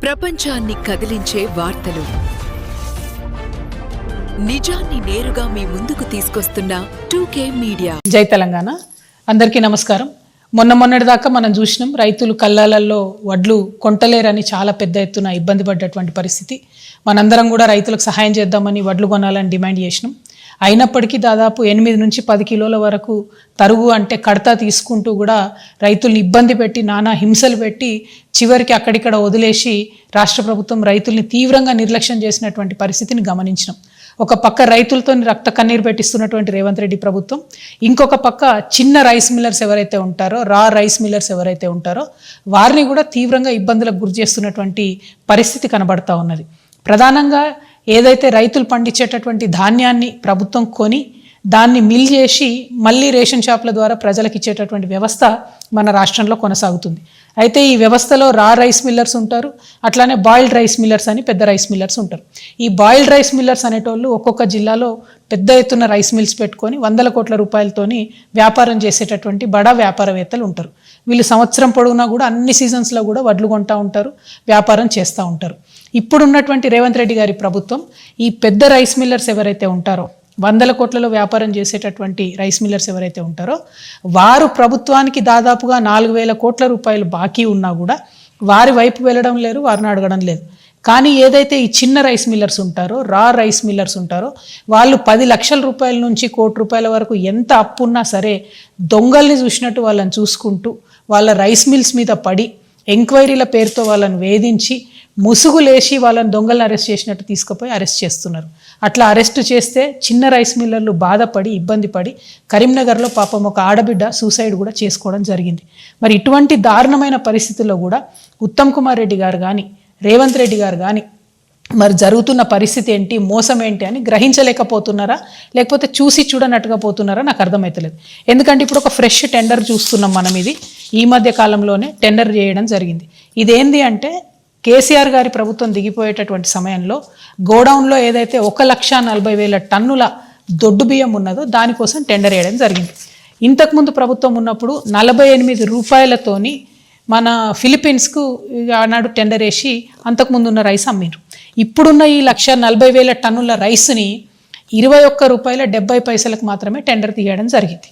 ప్రపంచాన్ని కదిలించే వార్తలు, నిజాన్ని నేరుగా మీ ముందుకు తీసుకొస్తున్న 2K మీడియా. జై తెలంగాణ. అందరికీ నమస్కారం. మొన్నటిదాకా మనం చూసినాం, రైతులు కళ్ళాలలో వడ్లు కొంటలేరని చాలా పెద్ద ఎత్తున ఇబ్బంది పడ్డటువంటి పరిస్థితి. మనందరం కూడా రైతులకు సహాయం చేద్దామని వడ్లు కొనాలని డిమాండ్ చేసినాం. అయినప్పటికీ దాదాపు 8 నుంచి 10 కిలోల వరకు తరుగు అంటే కడతా తీసుకుంటూ కూడా రైతుల్ని ఇబ్బంది పెట్టి నానా హింసలు పెట్టి చివరికి అక్కడిక్కడ వదిలేసి రాష్ట్ర ప్రభుత్వం రైతుల్ని తీవ్రంగా నిర్లక్ష్యం చేసినటువంటి పరిస్థితిని గమనించినాం. ఒక పక్క రైతులతో రక్త కన్నీరు పెట్టిస్తున్నటువంటి రేవంత్ రెడ్డి ప్రభుత్వం, ఇంకొక పక్క చిన్న రైస్ మిల్లర్స్ ఎవరైతే ఉంటారో, రైస్ మిల్లర్స్ ఎవరైతే ఉంటారో వారిని కూడా తీవ్రంగా ఇబ్బందులకు గురి చేస్తున్నటువంటి పరిస్థితి కనబడతా ఉన్నది. ప్రధానంగా ఏదైతే రైతులు పండించేటటువంటి ధాన్యాన్ని ప్రభుత్వం కొని దాన్ని మిల్ చేసి మళ్ళీ రేషన్ షాపుల ద్వారా ప్రజలకు ఇచ్చేటటువంటి వ్యవస్థ మన రాష్ట్రంలో కొనసాగుతుంది. అయితే ఈ వ్యవస్థలో రైస్ మిల్లర్స్ ఉంటారు, అట్లానే బాయిల్డ్ రైస్ మిల్లర్స్ అని పెద్ద రైస్ మిల్లర్స్ ఉంటారు. ఈ బాయిల్డ్ రైస్ మిల్లర్స్ అనేటోళ్ళు ఒక్కొక్క జిల్లాలో పెద్ద ఎత్తున రైస్ మిల్స్ పెట్టుకొని 100 కోట్ల రూపాయలతోని వ్యాపారం చేసేటటువంటి బడా వ్యాపారవేత్తలు ఉంటారు. వీళ్ళు సంవత్సరం పొడవునా కూడా అన్ని సీజన్స్లో కూడా వడ్లు కొంటూ ఉంటారు, వ్యాపారం చేస్తూ ఉంటారు. ఇప్పుడున్నటువంటి రేవంత్ రెడ్డి గారి ప్రభుత్వం ఈ పెద్ద రైస్ మిల్లర్స్ ఎవరైతే ఉంటారో, 100 కోట్లలో వ్యాపారం చేసేటటువంటి రైస్ మిల్లర్స్ ఎవరైతే ఉంటారో వారు ప్రభుత్వానికి దాదాపుగా 4,000 కోట్ల రూపాయలు బాకీ ఉన్నా కూడా వారి వైపు వెళ్ళడం లేదు, వారిని అడగడం లేదు. కానీ ఏదైతే ఈ చిన్న రైస్ మిల్లర్స్ ఉంటారో, రైస్ మిల్లర్స్ ఉంటారో వాళ్ళు 10 లక్షల రూపాయల నుంచి 1 కోటి రూపాయల వరకు ఎంత అప్పు ఉన్నా సరే దొంగల్ని చూసినట్టు వాళ్ళని చూసుకుంటూ వాళ్ళ రైస్ మిల్స్ మీద పడి ఎంక్వైరీల పేరుతో వాళ్ళని వేధించి ముసుగులేసి వాళ్ళని దొంగలను అరెస్ట్ చేసినట్టు తీసుకుపోయి అరెస్ట్ చేస్తున్నారు. అట్లా అరెస్ట్ చేస్తే చిన్న రైస్ మిల్లర్లు బాధపడి ఇబ్బంది పడి కరీంనగర్లో పాపం ఒక ఆడబిడ్డ సూసైడ్ కూడా చేసుకోవడం జరిగింది. మరి ఇటువంటి దారుణమైన పరిస్థితుల్లో కూడా ఉత్తమ్ కుమార్ రెడ్డి గారు కానీ రేవంత్ రెడ్డి గారు కానీ మరి జరుగుతున్న పరిస్థితి ఏంటి, మోసం ఏంటి అని గ్రహించలేకపోతున్నారా, లేకపోతే చూసి చూడనట్టుగా పోతున్నారా నాకు అర్థమవుతలేదు. ఎందుకంటే ఇప్పుడు ఒక ఫ్రెష్ టెండర్ చూస్తున్నాం మనం. ఇది ఈ మధ్య కాలంలోనే టెండర్ చేయడం జరిగింది. ఇదేంది అంటే కేసీఆర్ గారి ప్రభుత్వం దిగిపోయేటటువంటి సమయంలో గోడౌన్లో ఏదైతే 1,40,000 టన్నుల దొడ్డు బియ్యం ఉన్నదో దానికోసం టెండర్ వేయడం జరిగింది. ఇంతకుముందు ప్రభుత్వం ఉన్నప్పుడు 48 రూపాయలతోని మన ఫిలిప్పీన్స్కు ఆనాడు టెండర్ వేసి అంతకుముందు ఉన్న రైస్ అమ్మిరు. ఇప్పుడున్న ఈ 1,40,000 టన్నుల రైస్ని 21 రూపాయల 70 పైసలకు మాత్రమే టెండర్ తీయడం జరిగింది.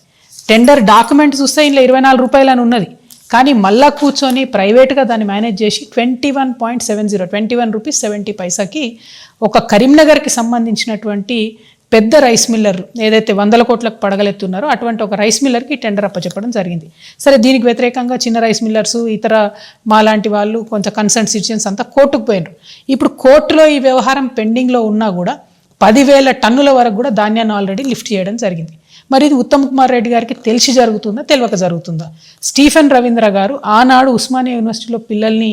టెండర్ డాక్యుమెంట్ చూస్తే ఇంట్లో 24 రూపాయలు అని ఉన్నది. కానీ మళ్ళా కూర్చొని ప్రైవేట్గా దాన్ని మేనేజ్ చేసి 21 రూపీస్ 70 పైసాకి ఒక కరీంనగర్కి సంబంధించినటువంటి పెద్ద రైస్ మిల్లర్ ఏదైతే 100 కోట్లకు పడగలెత్తున్నారో అటువంటి ఒక రైస్ మిల్లర్కి టెండర్ అప్పచెప్పడం జరిగింది. సరే, దీనికి వ్యతిరేకంగా చిన్న రైస్ మిల్లర్స్, ఇతర మాలాంటి వాళ్ళు, కొంత కన్సర్న్ సిటిజన్స్ అంతా కోర్టుకు పోయినారు. ఇప్పుడు కోర్టులో ఈ వ్యవహారం పెండింగ్లో ఉన్నా కూడా 10,000 టన్నుల వరకు కూడా ధాన్యాన్ని ఆల్రెడీ లిఫ్ట్ చేయడం జరిగింది. మరి ఇది ఉత్తమ్ కుమార్ రెడ్డి గారికి తెలిసి జరుగుతుందా, తెలియక జరుగుతుందా? స్టీఫెన్ రవీంద్ర గారు ఆనాడు ఉస్మానియా యూనివర్సిటీలో పిల్లల్ని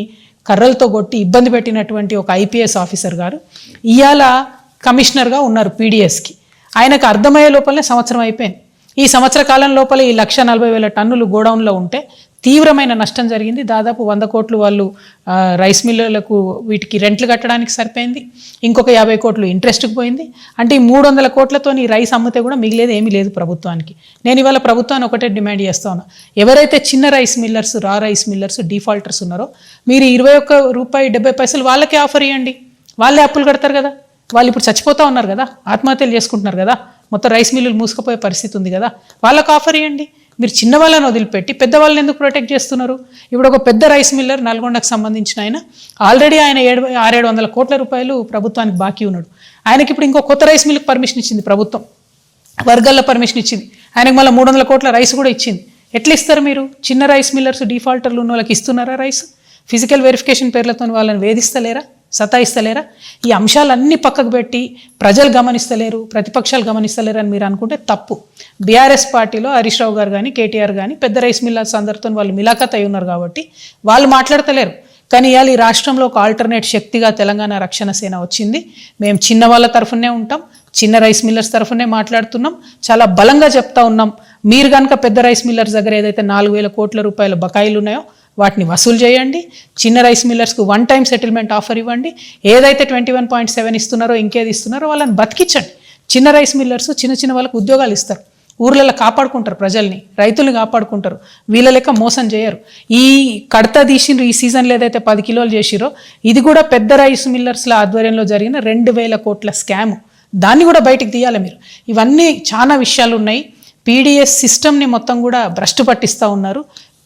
కర్రలతో కొట్టి ఇబ్బంది పెట్టినటువంటి ఒక IPS ఆఫీసర్ గారు ఇవాళ కమిషనర్గా ఉన్నారు PDSకి. ఆయనకు అర్థమయ్యే లోపలనే సంవత్సరం అయిపోయింది. ఈ సంవత్సర కాలం లోపల ఈ 1,40,000 టన్నులు గోడౌన్లో ఉంటే తీవ్రమైన నష్టం జరిగింది. దాదాపు 100 కోట్లు వాళ్ళు రైస్ మిల్లులకు వీటికి రెంట్లు కట్టడానికి సరిపోయింది. ఇంకొక 50 కోట్లు ఇంట్రెస్ట్కి పోయింది. అంటే ఈ 300 కోట్లతో ఈ రైస్ అమ్మితే కూడా మిగిలేదు ఏమీ లేదు ప్రభుత్వానికి. నేను ఇవాళ ప్రభుత్వాన్ని ఒకటే డిమాండ్ చేస్తా ఉన్నా, ఎవరైతే చిన్న rice millers, rice millers defaulters ఉన్నారో మీరు 21 రూపాయి 70 పైసలు వాళ్ళకే ఆఫర్ ఇవ్వండి. వాళ్ళే అప్పులు కడతారు కదా. వాళ్ళు ఇప్పుడు చచ్చిపోతూ ఉన్నారు కదా, ఆత్మహత్యలు చేసుకుంటున్నారు కదా, మొత్తం రైస్ మిల్లులు మూసుకుపోయే పరిస్థితి ఉంది కదా, వాళ్ళకు ఆఫర్ ఇవ్వండి. మీరు చిన్న వాళ్ళని వదిలిపెట్టి పెద్ద వాళ్ళని ఎందుకు ప్రొటెక్ట్ చేస్తున్నారు? ఇప్పుడు ఒక పెద్ద రైస్ మిల్లర్ నల్గొండకు సంబంధించిన ఆయన ఆల్రెడీ ఆయన 600-700 కోట్ల రూపాయలు ప్రభుత్వానికి బాకీ ఉన్నాడు. ఆయనకి ఇప్పుడు ఇంకో కొత్త రైస్ మిల్లుకి పర్మిషన్ ఇచ్చింది ప్రభుత్వం, వర్గాల్లో పర్మిషన్ ఇచ్చింది. ఆయనకు మళ్ళీ 300 కోట్ల రైస్ కూడా ఇచ్చింది. ఎట్లా ఇస్తారు మీరు? చిన్న రైస్ మిల్లర్స్ డిఫాల్టర్లు ఉన్న వాళ్ళకి ఇస్తున్నారా రైస్? ఫిజికల్ వెరిఫికేషన్ పేర్లతో వాళ్ళని వేధిస్తలేరా, సతాయిస్తలేరా? ఈ అంశాలన్నీ పక్కకు పెట్టి ప్రజలు గమనిస్తలేరు, ప్రతిపక్షాలు గమనిస్తలేరు అని మీరు అనుకుంటే తప్పు. BRS పార్టీలో హరీష్ రావు గారు కానీ KTR కానీ పెద్ద రైస్ మిల్లర్స్ అందరితో వాళ్ళు మిలాఖత్ అయి ఉన్నారు కాబట్టి వాళ్ళు మాట్లాడతలేరు. కానీ ఇవాళ ఈ రాష్ట్రంలో ఒక ఆల్టర్నేట్ శక్తిగా తెలంగాణ రక్షణ సేన వచ్చింది. మేము చిన్న వాళ్ళ తరఫునే ఉంటాం, చిన్న రైస్ మిల్లర్స్ తరఫునే మాట్లాడుతున్నాం, చాలా బలంగా చెప్తా ఉన్నాం. మీరు కనుక పెద్ద రైస్ మిల్లర్స్ దగ్గర ఏదైతే 4,000 కోట్ల రూపాయల బకాయిలు ఉన్నాయో వాటిని వసూలు చేయండి. చిన్న రైస్ మిల్లర్స్కు 1 టైం సెటిల్మెంట్ ఆఫర్ ఇవ్వండి. ఏదైతే 21.7 ఇస్తున్నారో, ఇంకేది ఇస్తున్నారో వాళ్ళని బతికించండి. చిన్న రైస్ మిల్లర్స్ చిన్న వాళ్ళకు ఉద్యోగాలు ఇస్తారు. ఊర్లలో కాపాడుకుంటారు, ప్రజల్ని రైతుల్ని కాపాడుకుంటారు, వీళ్ళ లెక్క మోసం చేయరు. ఈ కడత తీసిండ్రు ఈ సీజన్లో ఏదైతే 10 కిలోలు చేసిరో ఇది కూడా పెద్ద రైస్ మిల్లర్స్ల ఆధ్వర్యంలో జరిగిన 2,000 కోట్ల స్కాము. దాన్ని కూడా బయటికి తీయాలి మీరు. ఇవన్నీ చాలా విషయాలు ఉన్నాయి. పీడిఎస్ సిస్టమ్ని మొత్తం కూడా భ్రష్టు పట్టిస్తూ ఉన్నారు.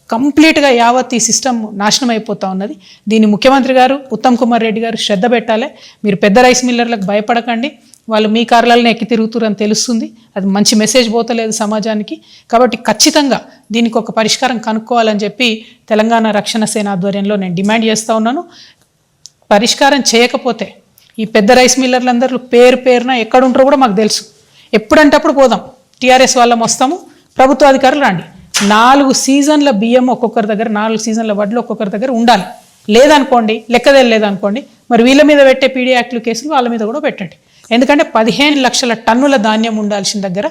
కంప్లీట్గా యావత్ ఈ సిస్టమ్ నాశనం అయిపోతూ ఉన్నది. దీన్ని ముఖ్యమంత్రి గారు ఉత్తమ్ కుమార్ రెడ్డి గారు శ్రద్ధ పెట్టాలి. మీరు పెద్ద రైస్ మిల్లర్లకు భయపడకండి, వాళ్ళు మీ కార్యాలను ఎక్కి తిరుగుతురు అని తెలుస్తుంది. అది మంచి మెసేజ్ పోతలేదు సమాజానికి. కాబట్టి ఖచ్చితంగా దీనికి ఒక పరిష్కారం కనుక్కోవాలని చెప్పి తెలంగాణ రక్షణ సేన ఆధ్వర్యంలో నేను డిమాండ్ చేస్తూ ఉన్నాను. పరిష్కారం చేయకపోతే ఈ పెద్ద రైస్ మిల్లర్లందరూ పేరున ఎక్కడుంటారో కూడా మాకు తెలుసు. ఎప్పుడంటే అప్పుడు పోదాం, టీఆర్ఎస్ వాళ్ళం వస్తాము, ప్రభుత్వ అధికారులు రండి. 4 సీజన్ల బియ్యం ఒక్కొక్కరి దగ్గర, 4 సీజన్ల వడ్లు ఒక్కొక్కరి దగ్గర ఉండాలి. లేదనుకోండి, లెక్కదేలు లేదనుకోండి, మరి వీళ్ళ మీద పెట్టే పీడీ యాక్ట్లు కేసులు వాళ్ళ మీద కూడా పెట్టండి. ఎందుకంటే 15 లక్షల టన్నుల ధాన్యం ఉండాల్సిన దగ్గర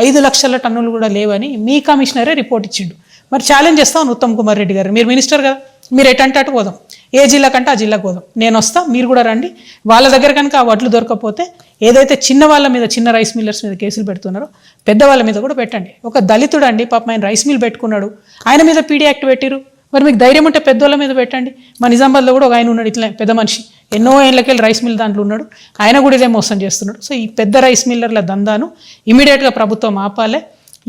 5 లక్షల టన్నులు కూడా లేవని మీ కమిషనరే రిపోర్ట్ ఇచ్చిండు. మరి ఛాలెంజ్ చేస్తాను ఉత్తమ్ కుమార్ రెడ్డి గారు, మీరు మినిస్టర్ కదా, మీరు ఎటంటే అటు పోదాం, ఏ జిల్లా కంటే ఆ జిల్లాకు పోదాం, నేను వస్తా, మీరు కూడా రండి. వాళ్ళ దగ్గర కనుక ఆ వడ్లు దొరకకపోతే ఏదైతే చిన్న వాళ్ళ మీద, చిన్న రైస్ మిల్లర్స్ మీద కేసులు పెడుతున్నారో పెద్ద వాళ్ళ మీద కూడా పెట్టండి. ఒక దళితుడు అండి పాపం, ఆయన రైస్ మిల్ పెట్టుకున్నాడు, ఆయన మీద పీడీ యాక్ట్ పెట్టిరు. మరి మీకు ధైర్యం ఉంటే పెద్దోళ్ళ మీద పెట్టండి. మా నిజామాబాద్లో కూడా ఒక ఆయన ఉన్నాడు ఇట్లా పెద్ద మనిషి, ఎన్నో ఏళ్ళకెళ్ళి రైస్ మిల్ దాంట్లో ఉన్నాడు, ఆయన కూడా ఇదే మోసం చేస్తున్నాడు. సో ఈ పెద్ద రైస్ మిల్లర్ల దందాను ఇమీడియట్గా ప్రభుత్వం ఆపాలే.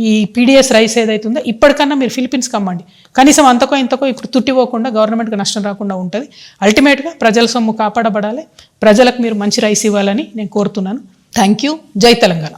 ఈ పీడిఎస్ రైస్ ఏదైతుందో ఇప్పటికన్నా మీరు ఫిలిపీన్స్ కమ్మండి, కనీసం అంతకో ఇంతకో ఇప్పుడు తుట్టిపోకుండా గవర్నమెంట్కి నష్టం రాకుండా ఉంటుంది. అల్టిమేట్గా ప్రజల సొమ్ము కాపాడబడాలి, ప్రజలకు మీరు మంచి రైస్ ఇవ్వాలని నేను కోరుతున్నాను. Thank you. జై తెలంగాణ.